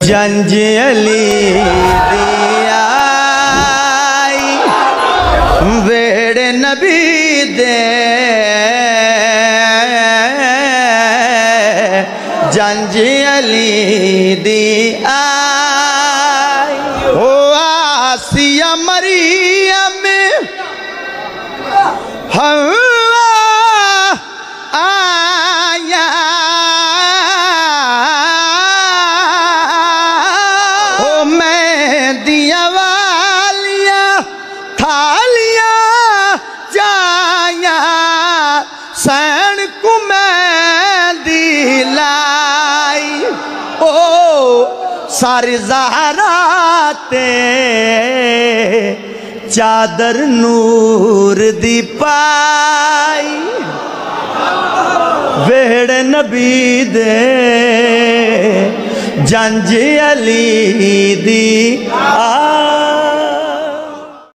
जंज अली दी आई वेड़े नबी दे जंज अली दी आई ओ आसिया मरियम हव्वा आया ओ मैं दिया वालिया थालिया जाया सैन को मैं दिलाई ओ सारी ज़हराते चादर नूर दी पाई वेड़ नबी दे जंज अली दी